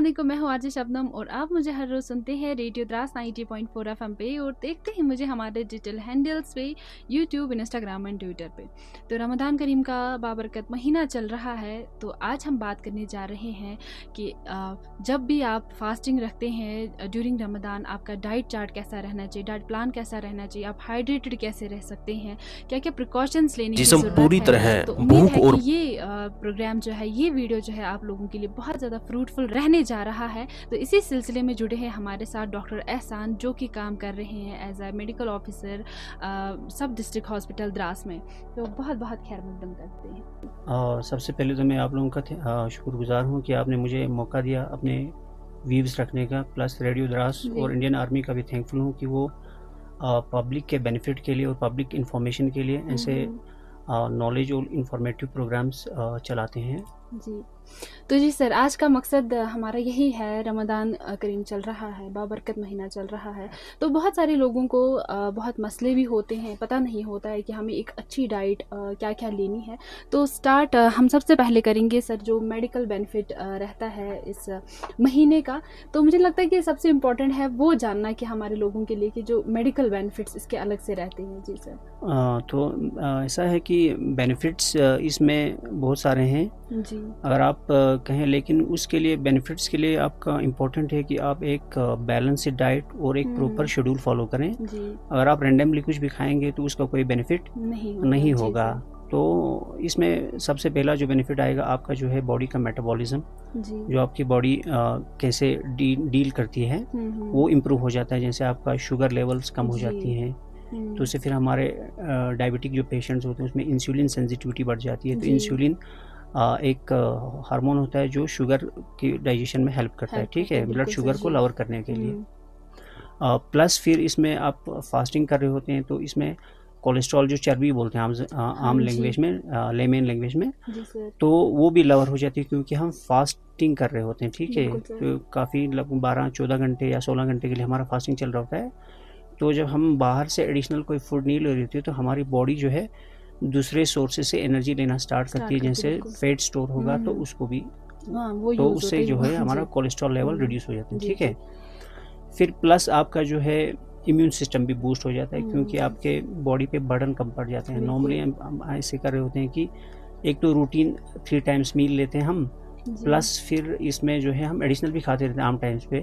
वालेकुम, मैं हूँ आरजे शबनम और आप मुझे हर रोज़ सुनते हैं रेडियो द्रास 90.4 एफएम पे और देखते हैं मुझे हमारे डिजिटल हैंडल्स पे यूट्यूब, इंस्टाग्राम एंड ट्विटर पे। तो रमज़ान करीम का बाबरकत महीना चल रहा है, तो आज हम बात करने जा रहे हैं कि जब भी आप फास्टिंग रखते हैं ड्यूरिंग रमज़ान, आपका डाइट चार्ट कैसा रहना चाहिए, डाइट प्लान कैसा रहना चाहिए, आप हाइड्रेटेड कैसे रह सकते हैं, क्या क्या प्रिकॉशंस लेने की जिस्म ज़रूरत पूरी तरह है। तो उम्मीद भूख है और कि ये प्रोग्राम जो है, ये वीडियो जो है आप लोगों के लिए बहुत ज़्यादा फ्रूटफुल रहने जा रहा है। तो इसी सिलसिले में जुड़े हैं हमारे साथ डॉक्टर एहसान, जो कि काम कर रहे हैं एज ए मेडिकल ऑफिसर सब डिस्ट्रिक्ट हॉस्पिटल द्रास में। तो बहुत बहुत खैर मकदम करते हैं। सबसे पहले तो मैं आप लोगों का शुक्रगुजार हूँ कि आपने मुझे मौका दिया अपने व्यूज़ रखने का, प्लस रेडियो द्रास और इंडियन आर्मी का भी थैंकफुल हूँ कि वो पब्लिक के बेनिफिट के लिए और पब्लिक इंफॉर्मेशन के लिए ऐसे नॉलेज और इंफॉर्मेटिव प्रोग्राम्स चलाते हैं। जी, तो जी सर, आज का मकसद हमारा यही है। रमज़ान करीम चल रहा है, बाबरकत महीना चल रहा है, तो बहुत सारे लोगों को बहुत मसले भी होते हैं, पता नहीं होता है कि हमें एक अच्छी डाइट क्या क्या लेनी है। तो स्टार्ट हम सबसे पहले करेंगे सर, जो मेडिकल बेनिफिट रहता है इस महीने का। तो मुझे लगता है कि सबसे इम्पोर्टेंट है वो जानना कि हमारे लोगों के लिए कि जो मेडिकल बेनिफिट्स इसके अलग से रहते हैं। जी सर। ऐसा है कि बेनिफिट्स इसमें बहुत सारे हैं जी, अगर आप कहें, लेकिन उसके लिए बेनिफिट्स के लिए आपका इम्पोर्टेंट है कि आप एक बैलेंस्ड डाइट और एक प्रॉपर शेड्यूल फॉलो करें। जी, अगर आप रैंडमली कुछ भी खाएंगे तो उसका कोई बेनिफिट नहीं होगा। तो इसमें सबसे पहला जो बेनिफिट आएगा आपका जो है बॉडी का मेटाबॉलिज्म, जो आपकी बॉडी कैसे डील करती है वो इम्प्रूव हो जाता है। जैसे आपका शुगर लेवल्स कम हो जाती हैं, तो उससे फिर हमारे डायबिटिक जो पेशेंट्स होते हैं उसमें इंसुलिन सेंसिटिविटी बढ़ जाती है। तो इंसुलिन एक हार्मोन होता है जो शुगर की डाइजेशन में हेल्प करता है, ठीक है, ब्लड शुगर को लोअर करने के लिए। प्लस फिर इसमें आप फास्टिंग कर रहे होते हैं तो इसमें कोलेस्ट्रॉल, जो चर्बी बोलते हैं आम लैंग्वेज में, लेमन लैंग्वेज में, तो वो भी लोअर हो जाती है क्योंकि हम फास्टिंग कर रहे होते हैं, ठीक है। तो काफ़ी लगभग 12-14 घंटे या 16 घंटे के लिए हमारा फास्टिंग चल रहा होता है। तो जब हम बाहर से एडिशनल कोई फूड नहीं ले रही होती तो हमारी बॉडी जो है दूसरे सोर्सेज से एनर्जी लेना स्टार्ट करती है। जैसे फैट स्टोर होगा तो उसको भी, तो उससे जो है हमारा कोलेस्ट्रॉल लेवल रिड्यूस हो जाता है, ठीक है। फिर प्लस आपका जो है इम्यून सिस्टम भी बूस्ट हो जाता है क्योंकि आपके बॉडी पे बर्डन कम पड़ जाते हैं। नॉर्मली हम ऐसे कर रहे होते हैं कि एक तो रूटीन 3 टाइम्स मील लेते हैं हम, प्लस फिर इसमें जो है हम एडिशनल भी खाते रहते हैं आम टाइम्स पे।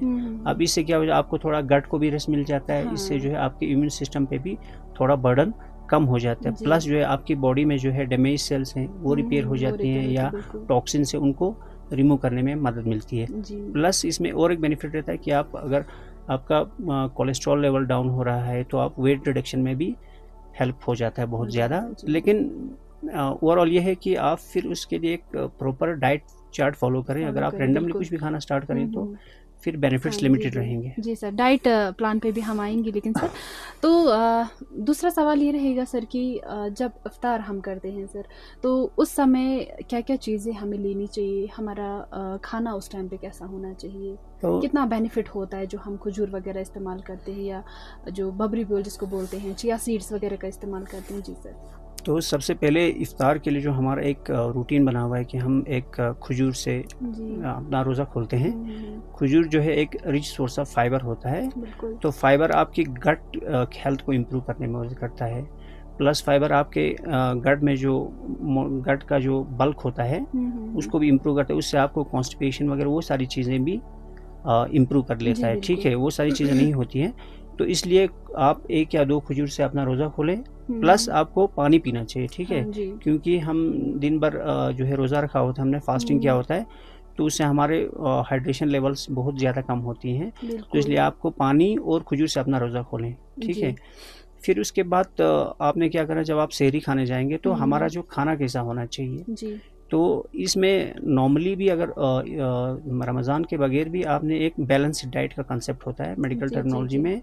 अब इससे क्या हो जाए, आपको थोड़ा गट को भी रेस्ट मिल जाता है। इससे जो है आपके इम्यून सिस्टम पे भी थोड़ा बर्डन कम हो जाता है। प्लस जो है आपकी बॉडी में जो है डैमेज सेल्स हैं वो रिपेयर हो जाती हैं या टॉक्सिन से उनको रिमूव करने में मदद मिलती है। प्लस इसमें और एक बेनिफिट रहता है कि आप अगर आपका कोलेस्ट्रॉल लेवल डाउन हो रहा है तो आप वेट रिडक्शन में भी हेल्प हो जाता है बहुत ज़्यादा। लेकिन ओवरऑल ये है कि आप फिर उसके लिए एक प्रॉपर डाइट चार्ट फॉलो करें। अगर आप रैंडमली कुछ भी खाना स्टार्ट करें तो फिर बेनिफिट्स लिमिटेड रहेंगे। जी सर, डाइट प्लान पे भी हम आएंगे। लेकिन सर, तो दूसरा सवाल ये रहेगा सर कि जब इफ्तार हम करते हैं सर, तो उस समय क्या क्या चीज़ें हमें लेनी चाहिए, हमारा खाना उस टाइम पे कैसा होना चाहिए, तो कितना बेनिफिट होता है जो हम खजूर वगैरह इस्तेमाल करते हैं या जो बबरी बोल जिसको बोलते हैं, चिया सीड्स वगैरह का इस्तेमाल करते हैं। जी सर। तो सबसे पहले इफ्तार के लिए जो हमारा एक रूटीन बना हुआ है कि हम एक खजूर से अपना रोज़ा खोलते हैं। खजूर जो है एक रिच सोर्स ऑफ फाइबर होता है, तो फाइबर आपकी गट हेल्थ को इम्प्रूव करने में मदद करता है। प्लस फाइबर आपके गट में जो गट का जो बल्क होता है उसको भी इम्प्रूव करता है। उससे आपको कॉन्स्टिपेशन वगैरह वो सारी चीज़ें भी इम्प्रूव कर लेता है, ठीक है। वो सारी चीज़ें नहीं होती हैं, तो इसलिए आप 1 या 2 खजूर से अपना रोज़ा खोलें। प्लस आपको पानी पीना चाहिए, ठीक है, क्योंकि हम दिन भर जो है रोज़ा रखा होता है, हमने फास्टिंग किया होता है, तो उससे हमारे हाइड्रेशन लेवल्स बहुत ज़्यादा कम होती हैं। तो इसलिए आपको पानी और खजूर से अपना रोज़ा खोलें, ठीक है। फिर उसके बाद आपने क्या करना, जब आप सहरी खाने जाएंगे तो हमारा जो खाना कैसा होना चाहिए, तो इसमें नॉर्मली भी अगर रमज़ान के बगैर भी आपने एक बैलेंस्ड डाइट का कंसेप्ट होता है मेडिकल टर्मिनोलॉजी में।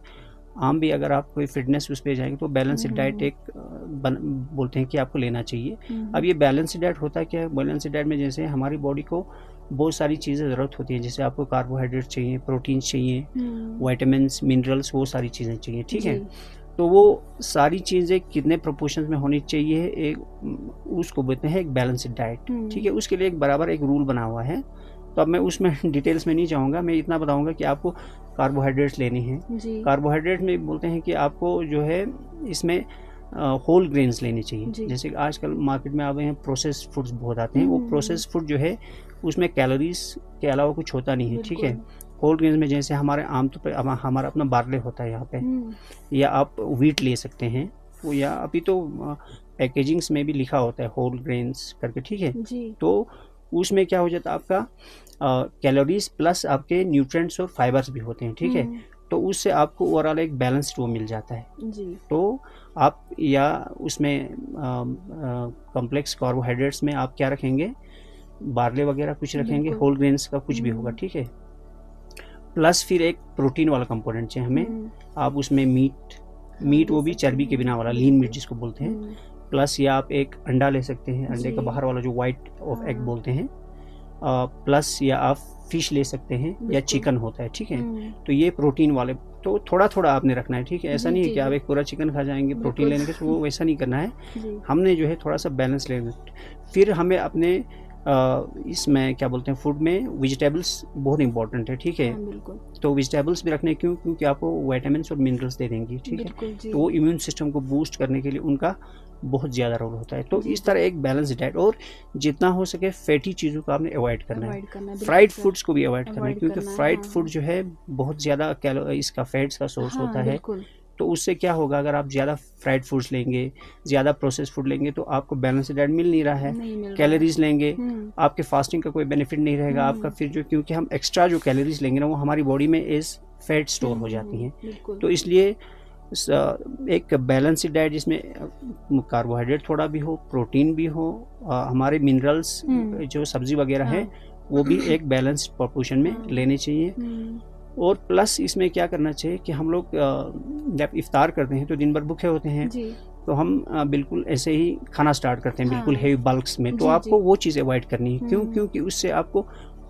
आम भी अगर आप कोई फिटनेस उस पर जाएंगे तो बैलेंस्ड डाइट एक बोलते हैं कि आपको लेना चाहिए। अब ये बैलेंस्ड डाइट होता क्या है, बैलेंस्ड डाइट में जैसे हमारी बॉडी को बहुत सारी चीज़ें ज़रूरत होती है, जैसे आपको कार्बोहाइड्रेट चाहिए, प्रोटीन चाहिए, विटामिन्स, मिनरल्स, वो सारी चीज़ें चाहिए, ठीक है। तो वो सारी चीज़ें कितने प्रोपोर्शन में होनी चाहिए, एक उसको बोलते हैं एक बैलेंस्ड डाइट, ठीक है। उसके लिए एक बराबर एक रूल बना हुआ है तो अब मैं उसमें डिटेल्स में नहीं जाऊँगा, मैं इतना बताऊँगा कि आपको कार्बोहाइड्रेट्स लेने हैं। कार्बोहाइड्रेट में बोलते हैं कि आपको जो है इसमें होल ग्रेन्स लेने चाहिए। जैसे कि आजकल मार्केट में आ गए हैं प्रोसेस्ड फूड्स बहुत आते हैं, वो प्रोसेस्ड फूड जो है उसमें कैलोरीज के अलावा कुछ होता नहीं है, ठीक है। होल ग्रेन्स में जैसे हमारे आमतौर पर हमारा अपना बार्ले होता है यहाँ पे, या आप व्हीट ले सकते हैं, वो या अभी तो पैकेजिंग्स में भी लिखा होता है होल ग्रेन्स करके, ठीक है। तो उसमें क्या हो जाता है आपका कैलोरीज प्लस आपके न्यूट्रिएंट्स और फाइबर्स भी होते हैं, ठीक है। तो उससे आपको ओवरऑल एक बैलेंस्ड वो मिल जाता है जी। तो आप या उसमें कॉम्प्लेक्स कार्बोहाइड्रेट्स में आप क्या रखेंगे, बार्ले वगैरह कुछ रखेंगे, होल ग्रेन्स का कुछ भी होगा, ठीक है। प्लस फिर एक प्रोटीन वाला कंपोनेंट चाहिए हमें, आप उसमें मीट वो भी चर्बी के बिना वाला लीन मीट जिसको बोलते हैं, प्लस या आप एक अंडा ले सकते हैं, अंडे का बाहर वाला जो वाइट ऑफ एग बोलते हैं, प्लस या आप फिश ले सकते हैं या चिकन होता है, ठीक है। तो ये प्रोटीन वाले तो थोड़ा थोड़ा आपने रखना है, ठीक है। ऐसा नहीं है कि आप एक पूरा चिकन खा जाएंगे प्रोटीन लेने के, तो वो वैसा नहीं करना है। हमने जो है थोड़ा सा बैलेंस लेना है। फिर हमें अपने इसमें क्या बोलते हैं फूड में वेजिटेबल्स बहुत इंपॉर्टेंट है, ठीक है। तो वेजिटेबल्स भी रखने क्यों, क्योंकि आपको विटामिन्स और मिनरल्स दे देंगी, ठीक है। तो वो इम्यून सिस्टम को बूस्ट करने के लिए उनका बहुत ज़्यादा रोल होता है। तो इस तरह एक बैलेंस डाइट, और जितना हो सके फैटी चीज़ों को आपने अवॉइड करना है, फ्राइड फूड्स को भी अवॉइड करना है, क्योंकि फ्राइड फूड जो है बहुत ज़्यादा इसका फैट्स का सोर्स होता है। तो उससे क्या होगा, अगर आप ज़्यादा फ्राइड फूड्स लेंगे, ज़्यादा प्रोसेस फूड लेंगे, तो आपको बैलेंस डाइट मिल नहीं रहा है, कैलोरीज लेंगे, आपके फास्टिंग का कोई बेनिफिट नहीं रहेगा आपका। फिर जो क्योंकि हम एक्स्ट्रा जो कैलोरीज लेंगे ना, वो हमारी बॉडी में एज फैट स्टोर हो जाती हैं। तो इसलिए एक बैलेंस डाइट जिसमें कार्बोहाइड्रेट थोड़ा भी हो, प्रोटीन भी हो, हमारे मिनरल्स जो सब्जी वगैरह है वो भी एक बैलेंस्ड प्रोपोर्शन में लेने चाहिए। और प्लस इसमें क्या करना चाहिए कि हम लोग जब इफ्तार करते हैं तो दिन भर भूखे होते हैं, तो हम बिल्कुल ऐसे ही खाना स्टार्ट करते हैं बिल्कुल हेवी बल्क्स में। तो आपको वो चीज़ अवॉइड करनी है, क्यों, क्योंकि उससे आपको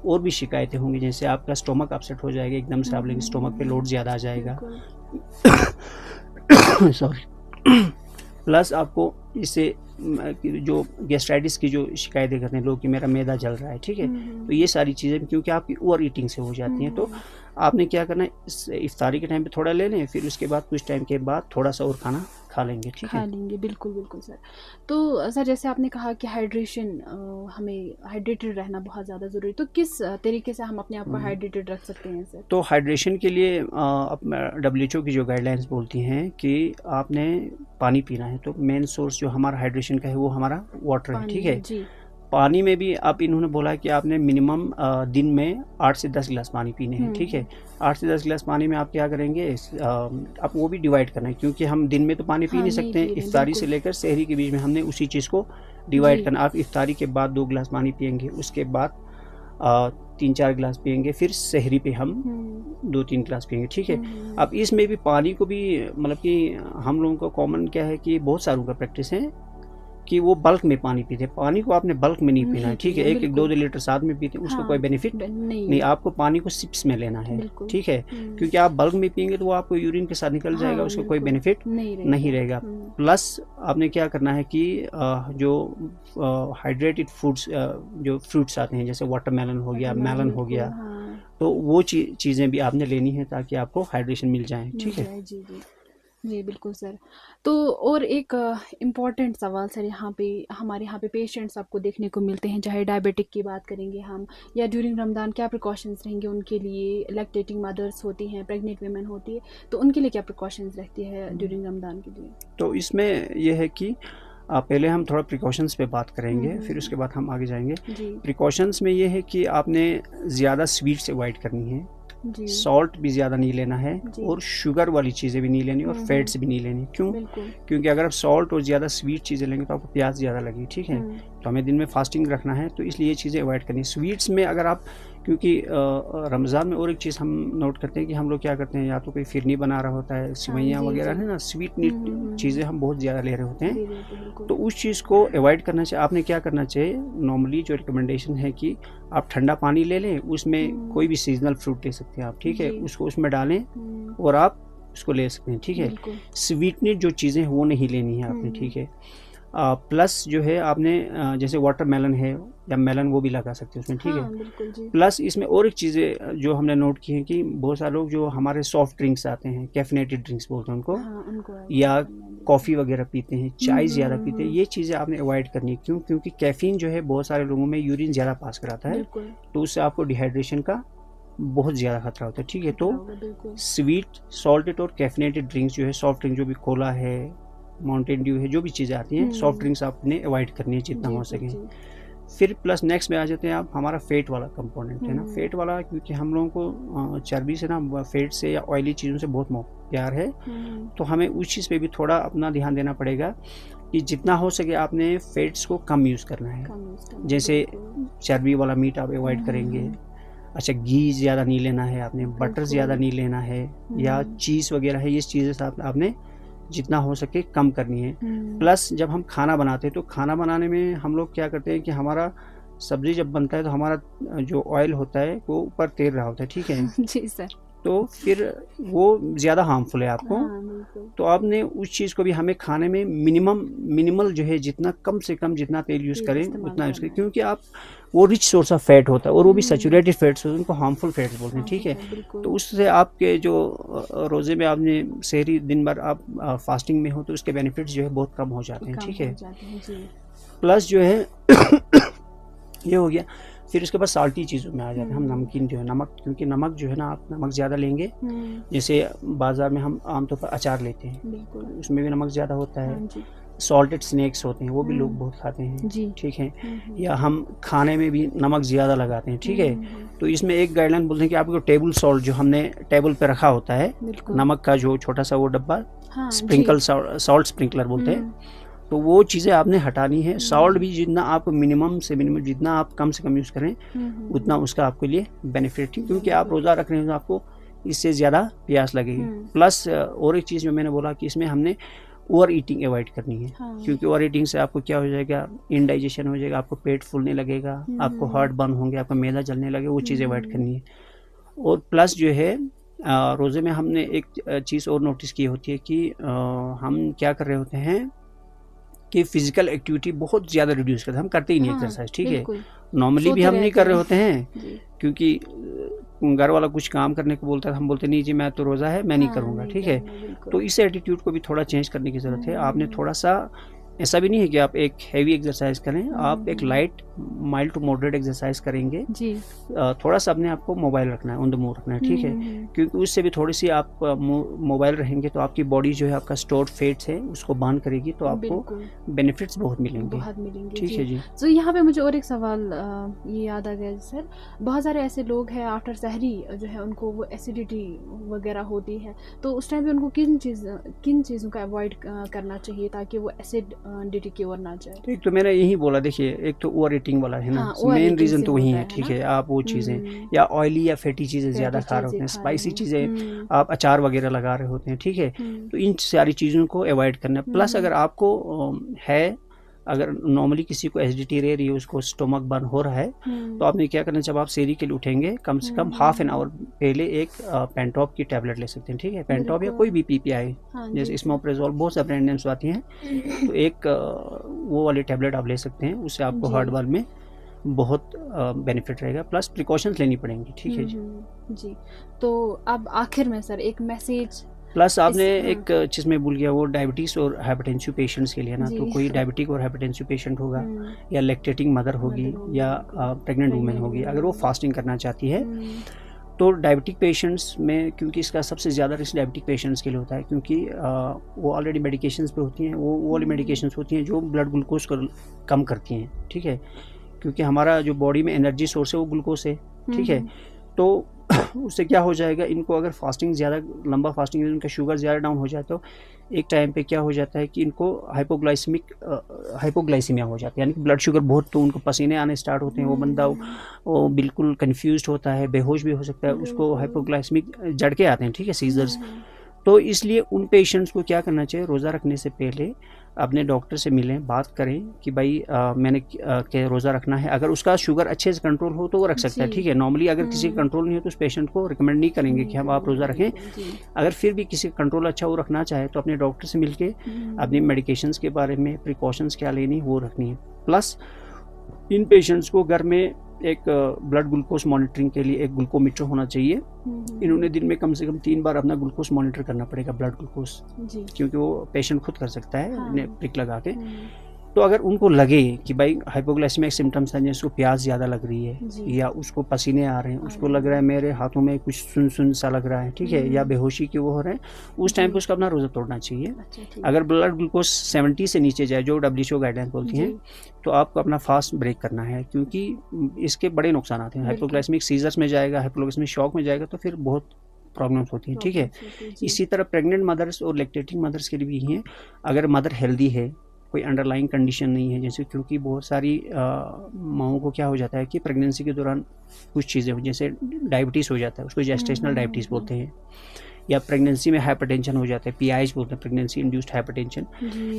और भी शिकायतें होंगी, जैसे आपका स्टोमक अपसेट हो जाएगा, एकदम से आप लेंगे स्टोमक पे लोड ज़्यादा आ जाएगा सॉरी। प्लस आपको इससे जो गैस्ट्राइटिस की जो शिकायतें करते हैं लोग कि मेरा मैदा जल रहा है, ठीक है। तो ये सारी चीज़ें क्योंकि आपकी ओवर ईटिंग से हो जाती हैं। तो आपने क्या करना है, इफ्तारी के टाइम पे थोड़ा ले लें, फिर उसके बाद कुछ टाइम के बाद थोड़ा सा और खाना खा लेंगे, ठीक है। खा लेंगे, बिल्कुल बिल्कुल सर। तो सर जैसे आपने कहा कि हाइड्रेशन, हमें हाइड्रेटेड रहना बहुत ज़्यादा ज़रूरी, तो किस तरीके से हम अपने आप को हाइड्रेटेड रख सकते हैं सर? तो हाइड्रेशन के लिए WHO की जो गाइडलाइंस बोलती हैं कि आपने पानी पीना है। तो मेन सोर्स जो हमारा हाइड्रेशन का है वो हमारा वाटर है, ठीक है। पानी में भी आप इन्होंने बोला कि आपने मिनिमम दिन में 8 से 10 गिलास पानी पीने हैं, ठीक है। 8 से 10 गिलास पानी में आप क्या करेंगे, आप वो भी डिवाइड करना है, क्योंकि हम दिन में तो पानी पी नहीं सकते हैं। इफ्तारी से लेकर सहरी के बीच में हमने उसी चीज़ को डिवाइड करना। आप इफ्तारी के बाद 2 गिलास पानी पियेंगे, उसके बाद 3-4 गिलास पियेंगे, फिर सहरी पे हम 2-3 गिलास पियेंगे, ठीक है। अब इसमें भी पानी को भी मतलब कि हम लोगों का कॉमन क्या है कि बहुत सारों का प्रैक्टिस है कि वो बल्क में पानी पीते हैं। पानी को आपने बल्क में नहीं पीना है, ठीक है। 1-2 लीटर साथ में पीते हैं, उसको कोई बेनिफिट नहीं। आपको पानी को सिप्स में लेना है, ठीक है। क्योंकि आप बल्क में पियेंगे तो वो आपको यूरिन के साथ निकल जाएगा, उसका कोई बेनिफिट नहीं रहेगा। प्लस आपने क्या करना है कि जो हाइड्रेटेड फूड्स, जो फ्रूट्स आते हैं जैसे वाटरमेलन हो गया, मेलन हो गया, तो वो चीज़ें भी आपने लेनी है ताकि आपको हाइड्रेशन मिल जाए, ठीक है। जी बिल्कुल सर। तो और एक इम्पॉर्टेंट सवाल सर, हमारे यहाँ पे पेशेंट्स आपको देखने को मिलते हैं, चाहे डायबिटिक की बात करेंगे हम, या ड्यूरिंग रमज़ान क्या प्रिकॉशंस रहेंगे उनके लिए। लैक्टेटिंग मदर्स होती हैं, प्रेग्नेंट वीमेन होती है, तो उनके लिए क्या प्रिकॉशंस रहती है ड्यूरिंग रमज़ान के लिए? तो इसमें यह है कि पहले हम थोड़ा प्रिकॉशंस पे बात करेंगे, फिर उसके बाद हम आगे जाएंगे। प्रिकॉशंस में ये है कि आपने ज़्यादा स्वीट्स अवॉइड करनी है, सॉल्ट भी ज़्यादा नहीं लेना है, और शुगर वाली चीज़ें भी नहीं लेनी, और फैट्स भी नहीं लेनी। क्यों? क्योंकि अगर आप सॉल्ट और ज़्यादा स्वीट चीज़ें लेंगे तो आपको प्यास ज़्यादा लगेगी, ठीक है। तो हमें दिन में फास्टिंग रखना है, तो इसलिए ये चीज़ें अवॉइड करनी है। स्वीट्स में अगर आप, क्योंकि रमज़ान में और एक चीज़ हम नोट करते हैं कि हम लोग क्या करते हैं, या तो कोई फिरनी बना रहा होता है, सिवैयाँ वगैरह है ना, स्वीट चीज़ें हम बहुत ज़्यादा ले रहे होते हैं, तो उस चीज़ को अवॉइड करना चाहिए। आपने क्या करना चाहिए, नॉर्मली जो रिकमेंडेशन है कि आप ठंडा पानी ले लें, उसमें कोई भी सीजनल फ्रूट ले सकते हैं आप, ठीक है, उसको उसमें डालें और आप उसको ले सकते हैं, ठीक है। स्वीटनेस जो चीज़ें हैं वो नहीं लेनी है आपने, ठीक है। प्लस जो है आपने जैसे वाटरमेलन है या मेलन वो भी लगा सकते हैं उसमें, ठीक हाँ, है। बिल्कुल जी। प्लस इसमें और एक चीज़ें जो हमने नोट की हैं कि बहुत सारे लोग जो हमारे सॉफ्ट ड्रिंक्स आते हैं, कैफिनेटेड ड्रिंक्स बोलते हैं उनको, हाँ, उनको या avoid करना है। कॉफ़ी वगैरह पीते हैं, चाय ज़्यादा पीते हैं, ये चीज़ें आपने अवॉइड करनी है। क्यों? क्योंकि कैफ़ीन जो है बहुत सारे लोगों में यूरिन ज़्यादा पास कराता है, बिल्कुल तो उससे आपको डिहाइड्रेशन का बहुत ज़्यादा खतरा होता है, ठीक है। तो होगा, बिल्कुल। स्वीट, सॉल्टेड और कैफिनेटेड ड्रिंक्स जो है, सॉफ्ट ड्रिंक जो भी कोला है, माउंटेन ड्यू है, जो भी चीज़ें आती हैं, सॉफ्ट ड्रिंक्स आपने अवॉइड करनी है जितना जी, हो जी, सके। जी। फिर प्लस नेक्स्ट में आ जाते हैं आप, हमारा फेट वाला कंपोनेंट है ना। फेट वाला क्योंकि हम लोगों को चर्बी से ना, फेट से या ऑयली चीज़ों से बहुत प्यार है, तो हमें उस चीज़ पे भी थोड़ा अपना ध्यान देना पड़ेगा कि जितना हो सके आपने फैट्स को कम यूज़ करना है। जैसे चर्बी वाला मीट आप अवॉइड करेंगे, अच्छा घी ज़्यादा नहीं लेना है आपने, बटर ज़्यादा नहीं लेना है, या चीज़ वगैरह है, ये चीज़ें आपने जितना हो सके कम करनी है। प्लस जब हम खाना बनाते हैं तो खाना बनाने में हम लोग क्या करते हैं कि हमारा सब्जी जब बनता है तो हमारा जो ऑयल होता है वो ऊपर तैर रहा होता है, ठीक है। जी सर। तो फिर वो ज़्यादा हार्मफुल है आपको। हाँ, तो आपने उस चीज़ को भी हमें खाने में मिनिमल जो है, जितना कम से कम जितना तेल यूज़ करें उतना यूज़ करें, क्योंकि आप वो रिच सोर्स ऑफ फैट होता है और वो भी सैचुरेटेड फैट्स होते हैं, उनको हार्मफुल फैट्स बोलते हैं, ठीक है। तो उससे आपके जो रोज़े में आपने सहरी दिन भर आप फास्टिंग में हो तो उसके बेनिफिट्स जो है बहुत कम हो जाते हैं, ठीक है। प्लस जो है ये हो गया। फिर उसके बाद साल्टी चीज़ों में आ जाते हैं हम, नमकीन जो है, नमक, क्योंकि नमक जो है ना, आप नमक ज़्यादा लेंगे, जैसे बाज़ार में हम आमतौर पर अचार लेते हैं, उसमें भी नमक ज़्यादा होता है। सॉल्टेड स्नैक्स होते हैं वो भी लोग बहुत खाते हैं, ठीक है। या हम खाने में भी नमक ज़्यादा लगाते हैं, ठीक है। तो इसमें एक गाइडलाइन बोलते हैं कि आपको टेबल सॉल्ट जो हमने टेबल पे रखा होता है, नमक का जो छोटा सा वो डब्बा, स्प्रिंकल सॉल्ट स्प्रिंकलर बोलते हैं, तो वो चीज़ें आपने हटानी है। सॉल्ट भी जितना आप मिनिमम से मिनिमम, जितना आप कम से कम यूज़ करें उतना उसका आपके लिए बेनिफिट है, क्योंकि आप रोज़ा रख रहे हैं तो आपको इससे ज़्यादा प्यास लगेगी। प्लस और एक चीज़ जो मैंने बोला कि इसमें हमने ओवर ईटिंग अवॉइड करनी है, क्योंकि ओवर ईटिंग से आपको क्या हो जाएगा, इंडाइजेशन हो जाएगा, आपको पेट फूलने लगेगा, आपको हार्ट बर्न होंगे, आपका मैदा जलने लगेगा, वो चीज़ें अवॉइड करनी है। और प्लस जो है रोज़े में हमने एक चीज़ और नोटिस की होती है कि हम क्या कर रहे होते हैं कि फिजिकल एक्टिविटी बहुत ज़्यादा रिड्यूस करते हैं, हम करते ही नहीं एक्सरसाइज, ठीक है। नॉर्मली भी हम नहीं कर रहे होते हैं, क्योंकि घर वाला कुछ काम करने को बोलता है, हम बोलते नहीं जी मैं तो रोज़ा है, मैं नहीं करूँगा, ठीक है। तो इस एटीट्यूड को भी थोड़ा चेंज करने की ज़रूरत है। आपने थोड़ा सा, ऐसा भी नहीं है कि आप एक हैवी एक्सरसाइज करें, आप एक light mild to moderate exercise करेंगे जी। थोड़ा सा अपने आपको मोबाइल रखना है, ऑन द मूव रखना है, ठीक है। क्योंकि उससे भी थोड़ी सी आप मोबाइल रहेंगे तो आपकी बॉडी जो है आपका स्टोर्ड फैट्स है उसको बर्न करेगी, तो आपको बेनिफिट्स बहुत मिलेंगे, ठीक है जी। तो यहाँ पे मुझे और एक सवाल ये याद आ गया सर, बहुत सारे ऐसे लोग हैं आफ्टर सहरी जो है उनको वो एसिडिटी वगैरह होती है, तो उस टाइम पे उनको किन चीज़ों का अवॉइड करना चाहिए ताकि वो एसिडिटी की ओर ना जाए? एक तो मैंने यही बोला, देखिए एक तो ओवर ईटिंग वाला है ना, मेन रीज़न तो वही है, ठीक है। आप वो चीज़ें या ऑयली या फैटी चीज़ें ज़्यादा खा रहे होते हैं, स्पाइसी चीज़ें, आप अचार वगैरह लगा रहे होते हैं, ठीक है। तो इन सारी चीज़ों को अवॉइड करना। प्लस अगर आपको अगर नॉर्मली किसी को एसिडिटी रह रही है, उसको स्टोमक बर्न हो रहा है, तो आपने क्या करना, जब आप सेरी के लिए उठेंगे कम से कम हाफ एन आवर पहले एक पेंटॉप की टैबलेट ले सकते हैं, ठीक है। पेंटॉप या कोई भी पीपीआई, जैसे स्मोप्रेजोल, बहुत सारे ब्रांड नेम्स आती हैं, तो एक वो वाली टैबलेट आप ले सकते हैं, उससे आपको हार्ट बर्न में बहुत बेनिफिट रहेगा। प्लस प्रिकॉशंस लेनी पड़ेंगी, ठीक है जी। तो अब आखिर में सर एक मैसेज, प्लस आपने एक चीज़ में भूल गया, वो डायबिटीज़ और हाइपरटेंसिव पेशेंट्स के लिए ना, तो कोई डायबिटिक और हाइपरटेंसिव पेशेंट होगा या लैक्टेटिंग मदर होगी या प्रेग्नेंट वुमेन होगी, अगर वो फास्टिंग करना चाहती है, तो डायबिटिक पेशेंट्स में, क्योंकि इसका सबसे ज़्यादा रिस्क डायबिटिक पेशेंट्स के लिए होता है, क्योंकि वो ऑलरेडी मेडिकेशंस पे होती हैं, वो वाली मेडिकेशंस होती हैं जो ब्लड ग्लूकोज को कम करती हैं, ठीक है। क्योंकि हमारा जो बॉडी में एनर्जी सोर्स है वो ग्लूकोज है, ठीक है। तो उससे क्या हो जाएगा, इनको अगर फास्टिंग ज़्यादा लंबा फास्टिंग, इनका शुगर ज़्यादा डाउन हो जाए तो एक टाइम पे क्या हो जाता है कि इनको हाइपोग्लाइसीमिया हो जाता है, यानी कि ब्लड शुगर बहुत, तो उनको पसीने आने स्टार्ट होते हैं, वो बंदा वो बिल्कुल कंफ्यूज्ड होता है, बेहोश भी हो सकता है, उसको हाइपोग्लाइसीमिक झटके आते हैं, ठीक है, सीजर्स। तो इसलिए उन पेशेंट्स को क्या करना चाहिए, रोज़ा रखने से पहले अपने डॉक्टर से मिलें, बात करें कि भाई मैंने क्या रोज़ा रखना है। अगर उसका शुगर अच्छे से कंट्रोल हो तो वो रख सकता है, ठीक है। नॉर्मली अगर किसी का कंट्रोल नहीं हो तो उस पेशेंट को रिकमेंड नहीं करेंगे कि हम आप रोज़ा रखें। अगर फिर भी किसी का कंट्रोल अच्छा वो रखना चाहे तो अपने डॉक्टर से मिलके अपनी मेडिकेशंस के बारे में प्रिकॉशंस क्या लेनी वो रखनी है। प्लस इन पेशेंट्स को घर में एक ब्लड ग्लूकोज मॉनिटरिंग के लिए एक ग्लूकोमीटर होना चाहिए। इन्होंने दिन में कम से कम 3 बार अपना ग्लूकोज मॉनिटर करना पड़ेगा, ब्लड ग्लूकोज, क्योंकि वो पेशेंट खुद कर सकता है प्रिक लगा के। तो अगर उनको लगे कि भाई हाइपोग्लाइसेमिक सिम्टम्स हैं, जैसे प्यास ज़्यादा लग रही है या उसको पसीने आ रहे हैं, उसको लग रहा है मेरे हाथों में कुछ सुन सुन सा लग रहा है, ठीक है, या बेहोशी की वो हो रहे हैं, उस टाइम पे उसका अपना रोज़ा तोड़ना चाहिए। अगर ब्लड ग्लूकोज 70 से नीचे जाए, जो WHO गाइडलाइन बोलती हैं, तो आपको अपना फास्ट ब्रेक करना है, क्योंकि इसके बड़े नुकसान आते हैं। हाइपोग्लाइसेमिक सीजर्स में जाएगा, हाइपोग्लाइसेमिक शॉक में जाएगा, तो फिर बहुत प्रॉब्लम्स होती हैं, ठीक है। इसी तरह प्रेग्नेंट मदर्स और लैक्टेटिंग मदर्स के लिए भी यही है। अगर मदर हेल्दी है, कोई अंडरलाइंग कंडीशन नहीं है, जैसे क्योंकि बहुत सारी माओं को क्या हो जाता है कि प्रेगनेंसी के दौरान कुछ चीज़ें जैसे डायबिटीज़ हो जाता है, उसको जेस्टेशनल डायबिटीज़ बोलते हैं, या प्रेगनेंसी में हाइपरटेंशन हो जाता है, PIH बोलते हैं, प्रेगनेंसी इंड्यूस्ड हाइपरटेंशन,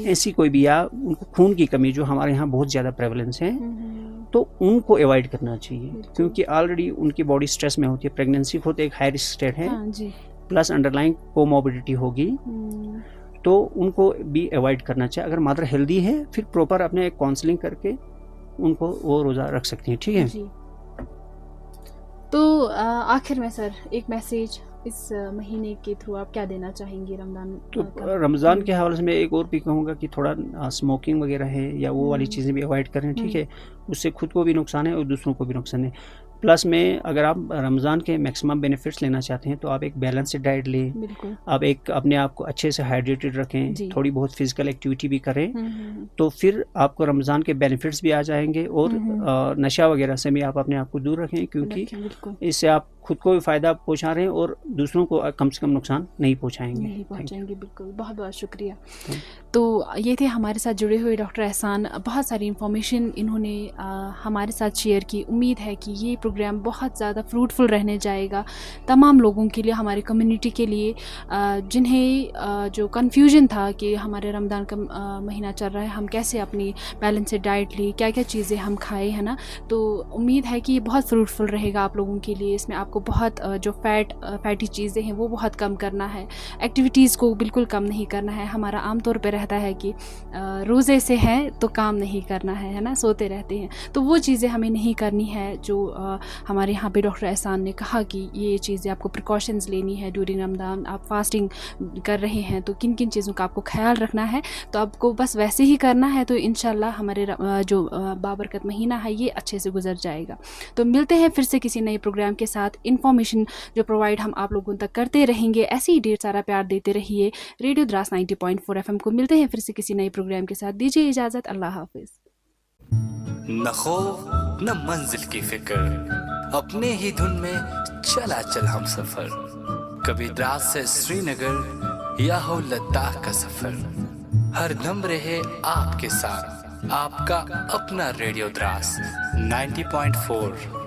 ऐसी कोई भी, या उनको खून की कमी जो हमारे यहाँ बहुत ज़्यादा प्रेवलेंस है, तो उनको अवॉइड करना चाहिए, क्योंकि ऑलरेडी उनकी बॉडी स्ट्रेस में होती है। प्रेगनेंसी खुद एक हाई रिस्क स्टेट है, प्लस अंडरलाइंग कोमोबिडिटी होगी, तो उनको भी अवॉइड करना चाहिए। अगर मदर हेल्दी है, फिर प्रॉपर अपने एक काउंसलिंग करके उनको वो रोज़ा रख सकती हैं, ठीक है जी। तो आखिर में सर एक मैसेज इस महीने के थ्रू आप क्या देना चाहेंगे रमज़ान? तो रमज़ान के हवाले से मैं एक और भी कहूँगा कि थोड़ा स्मोकिंग वगैरह है या वो वाली चीज़ें भी अवॉइड करें, ठीक है। उससे खुद को भी नुकसान है और दूसरों को भी नुकसान है। प्लस में अगर आप रमज़ान के मैक्सिमम बेनिफिट्स लेना चाहते हैं तो आप एक बैलेंस्ड डाइट लें, आप एक अपने आप को अच्छे से हाइड्रेटेड रखें, थोड़ी बहुत फिजिकल एक्टिविटी भी करें, तो फिर आपको रमज़ान के बेनिफिट्स भी आ जाएंगे। और नशा वगैरह से भी आप अपने आप को दूर रखें, क्योंकि इससे आप खुद को भी फ़ायदा पहुंचा रहे हैं और दूसरों को कम से कम नुकसान नहीं पहुंचाएंगे। बिल्कुल, बहुत बहुत शुक्रिया। तो ये थे हमारे साथ जुड़े हुए डॉक्टर एहसान। बहुत सारी इन्फॉर्मेशन इन्होंने हमारे साथ शेयर की। उम्मीद है कि ये प्रोग्राम बहुत ज़्यादा फ्रूटफुल रहने जाएगा तमाम लोगों के लिए, हमारे कम्युनिटी के लिए, जिन्हें जो कन्फ्यूजन था कि हमारे रमज़ान का महीना चल रहा है, हम कैसे अपनी बैलेंस्ड डाइट लें, क्या क्या चीज़ें हम खाएं, है ना। तो उम्मीद है कि ये बहुत फ्रूटफुल रहेगा आप लोगों के लिए। इसमें आपको बहुत जो फैटी चीज़ें हैं वो बहुत कम करना है, एक्टिविटीज़ को बिल्कुल कम नहीं करना है। हमारा आम तौर पे रहता है कि रोज़े से हैं तो काम नहीं करना है ना, सोते रहते हैं, तो वो चीज़ें हमें नहीं करनी है। जो हमारे यहाँ पे डॉक्टर एहसान ने कहा कि ये चीज़ें आपको प्रिकॉशंस लेनी है ड्यूरिंग रमज़ान, आप फास्टिंग कर रहे हैं तो किन किन चीज़ों का आपको ख्याल रखना है, तो आपको बस वैसे ही करना है, तो इंशाल्लाह हमारे जो बाबरकत महीना है ये अच्छे से गुजर जाएगा। तो मिलते हैं फिर से किसी नए प्रोग्राम के साथ। इन्फॉर्मेशन जो प्रोवाइड हम आप लोगों तक करते रहेंगे, ऐसे ही ढेर सारा प्यार देते रहिए रेडियो द्रास 90.4 FM को। मिलते हैं फिर से किसी नए प्रोग्राम के साथ, दीजिए इजाज़त, अल्लाह हाफिज़। न खौफ न मंजिल की फिक्र, अपने ही धुन में चला चल हम सफर, कभी द्रास से श्रीनगर या हो लद्दाख का सफर, हर दम रहे आपके साथ आपका अपना रेडियो द्रास 90.4